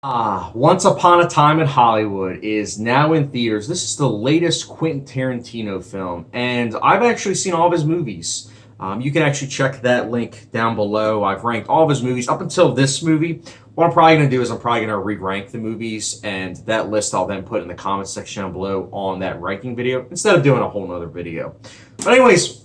Once Upon a Time in Hollywood is now in theaters. This is the latest Quentin Tarantino film, and I've actually seen all of his movies. You can actually check that link down below. I've ranked all of his movies up until this movie. What I'm probably going to do is I'm probably going to re-rank the movies, and that list I'll then put in the comments section down below on that ranking video instead of doing a whole nother video. But anyways,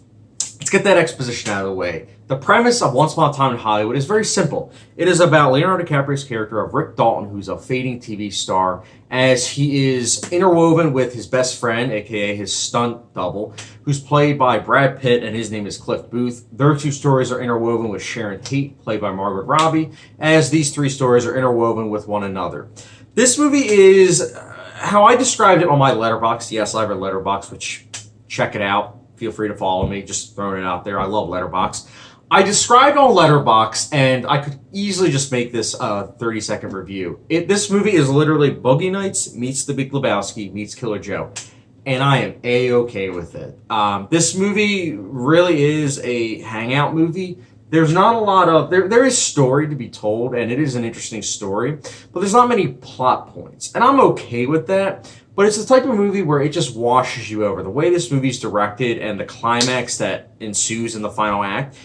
let's get that exposition out of the way. The premise of Once Upon a Time in Hollywood is very simple. It is about Leonardo DiCaprio's character of Rick Dalton, who's a fading TV star, as he is interwoven with his best friend, aka his stunt double, who's played by Brad Pitt, and his name is Cliff Booth. Their two stories are interwoven with Sharon Tate, played by Margaret Robbie, as these three stories are interwoven with one another. This movie is how I described it on my Letterboxd. Yes, I have a Letterboxd, which check it out. Feel free to follow me. Just throwing it out there. I love Letterboxd. I described on Letterboxd, and I could easily just make this a 30-second review. This movie is literally Boogie Nights meets The Big Lebowski meets Killer Joe, and I am A-okay with it. This movie really is a hangout movie. There's not a lot of... There is story to be told, and it is an interesting story, but there's not many plot points, and I'm okay with that. But it's the type of movie where it just washes you over. The way this movie's directed and the climax that ensues in the final act,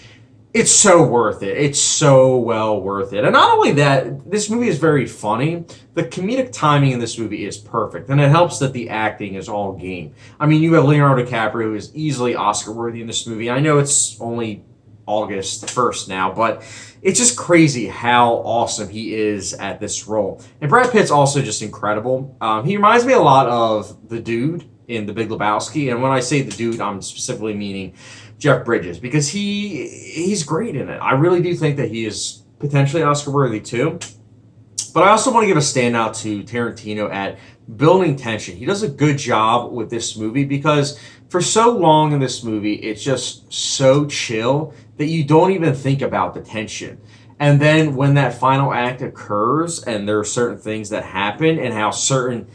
it's so worth it. It's so well worth it. And not only that, this movie is very funny. The comedic timing in this movie is perfect. And it helps that the acting is all game. I mean, you have Leonardo DiCaprio, who is easily Oscar-worthy in this movie. I know it's only August 1st now, but it's just crazy how awesome he is at this role. And Brad Pitt's also just incredible. He reminds me a lot of the dude in The Big Lebowski. And when I say the dude, I'm specifically meaning Jeff Bridges, because he's great in it. I really do think that he is potentially Oscar-worthy too. But I also want to give a standout to Tarantino at building tension. He does a good job with this movie because for so long in this movie, it's just so chill that you don't even think about the tension. And then when that final act occurs and there are certain things that happen and how certain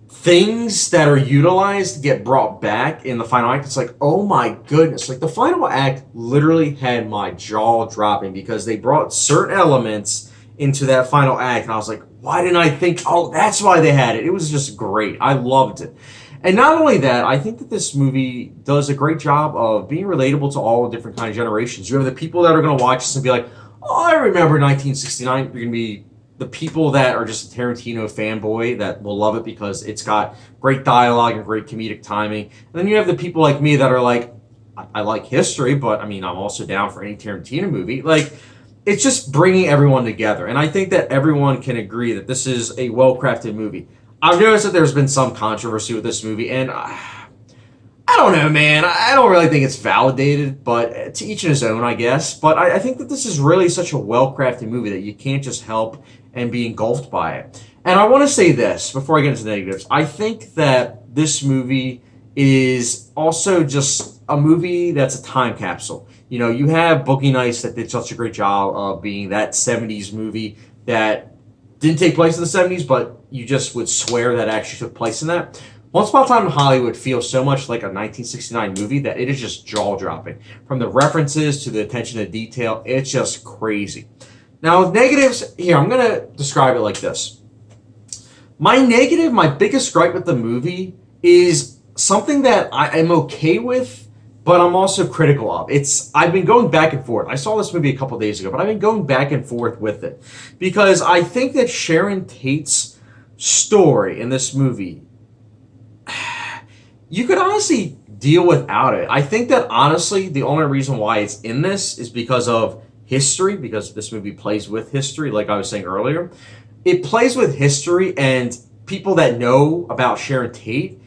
things that are utilized get brought back in the final act, it's like, oh my goodness. Like, the final act literally had my jaw dropping because they brought certain elements into that final act, and I was like, why didn't I think, oh, that's why they had it. It was just great. I loved it. And not only that, I think that this movie does a great job of being relatable to all different kind of generations. You have the people that are going to watch this and be like, oh, I remember 1969. You're going to be the people that are just a Tarantino fanboy that will love it because it's got great dialogue and great comedic timing. And then you have the people like me that are like, I like history, but I mean, I'm also down for any Tarantino movie. Like, it's just bringing everyone together. And I think that everyone can agree that this is a well-crafted movie. I've noticed that there's been some controversy with this movie, and I don't know, man. I don't really think it's validated, but to each his own, I guess. But I think that this is really such a well-crafted movie that you can't just help and be engulfed by it. And I want to say this before I get into the negatives. I think that this movie is also just a movie that's a time capsule. You know, you have Boogie Nights that did such a great job of being that 70s movie that didn't take place in the 70s, but you just would swear that actually took place in that. Once Upon a Time in Hollywood feels so much like a 1969 movie that it is just jaw-dropping. From the references to the attention to detail, it's just crazy. Now, with negatives, here, I'm going to describe it like this. My negative, my biggest gripe with the movie is something that I am okay with, but I'm also critical of. I've been going back and forth. I saw this movie a couple days ago, but I've been going back and forth with it. Because I think that Sharon Tate's story in this movie, you could honestly deal without it. I think that, honestly, the only reason why it's in this is because of history, because this movie plays with history, like I was saying earlier. It plays with history, and people that know about Sharon Tate,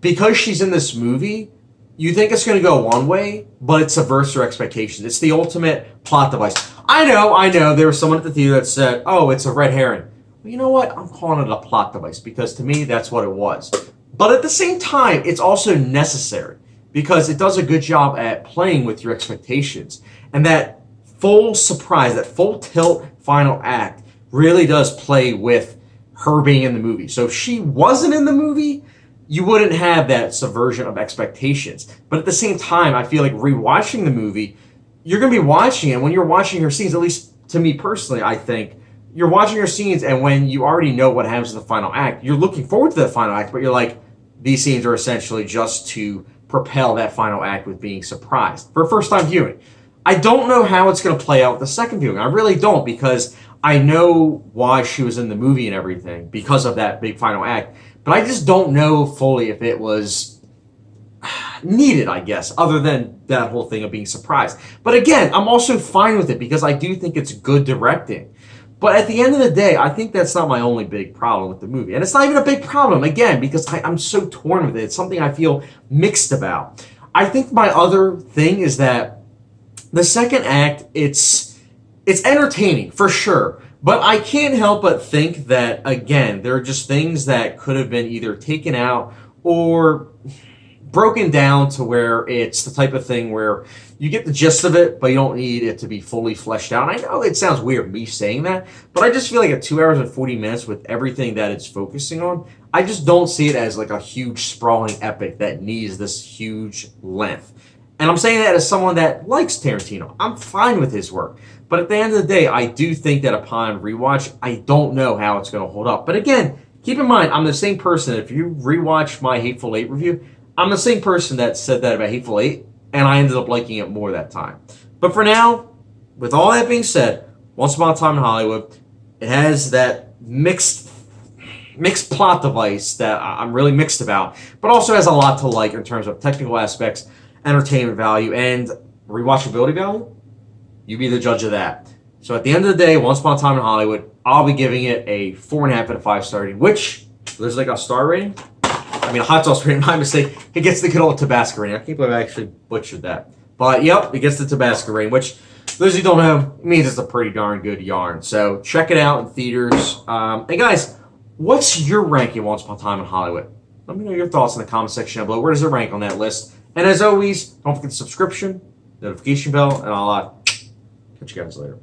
because she's in this movie, you think it's going to go one way, but it subverts your expectations. It's the ultimate plot device. I know, there was someone at the theater that said, oh, it's a red herring. Well, you know what? I'm calling it a plot device, because to me, that's what it was. But at the same time, it's also necessary, because it does a good job at playing with your expectations. And that full surprise, that full tilt final act really does play with her being in the movie. So if she wasn't in the movie, you wouldn't have that subversion of expectations. But at the same time, I feel like rewatching the movie, you're going to be watching it. When you're watching her scenes, at least to me personally, I think, you're watching your scenes, and when you already know what happens in the final act, you're looking forward to the final act, but you're like, these scenes are essentially just to propel that final act with being surprised for first time viewing. I don't know how it's going to play out with the second viewing. I really don't, because I know why she was in the movie and everything because of that big final act, but I just don't know fully if it was needed, I guess, other than that whole thing of being surprised. But again, I'm also fine with it because I do think it's good directing. But at the end of the day, I think that's not my only big problem with the movie. And it's not even a big problem, again, because I'm so torn with it. It's something I feel mixed about. I think my other thing is that the second act, it's entertaining, for sure. But I can't help but think that, again, there are just things that could have been either taken out or broken down to where it's the type of thing where you get the gist of it, but you don't need it to be fully fleshed out. And I know it sounds weird me saying that, but I just feel like at 2 hours and 40 minutes with everything that it's focusing on, I just don't see it as like a huge sprawling epic that needs this huge length. And I'm saying that as someone that likes Tarantino. I'm fine with his work. But at the end of the day, I do think that upon rewatch, I don't know how it's going to hold up. But again, keep in mind, I'm the same person. If you rewatch my Hateful Eight review, I'm the same person that said that about Hateful Eight, and I ended up liking it more that time. But for now, with all that being said, Once Upon a Time in Hollywood, it has that mixed plot device that I'm really mixed about, but also has a lot to like in terms of technical aspects, entertainment value, and rewatchability value. You be the judge of that. So at the end of the day, Once Upon a Time in Hollywood, I'll be giving it a 4.5 out of 5 star rating, which there's like a star rating. I mean, a hot sauce rating, my mistake. It gets the good old Tabasco rating. I can't believe I actually butchered that. But, yep, it gets the Tabasco rating, which, those who don't know, it means it's a pretty darn good yarn. So, check it out in theaters. Hey, guys, what's your ranking Once Upon a Time in Hollywood? Let me know your thoughts in the comment section down below. Where does it rank on that list? And as always, don't forget the subscription, notification bell, and I'll catch you guys later.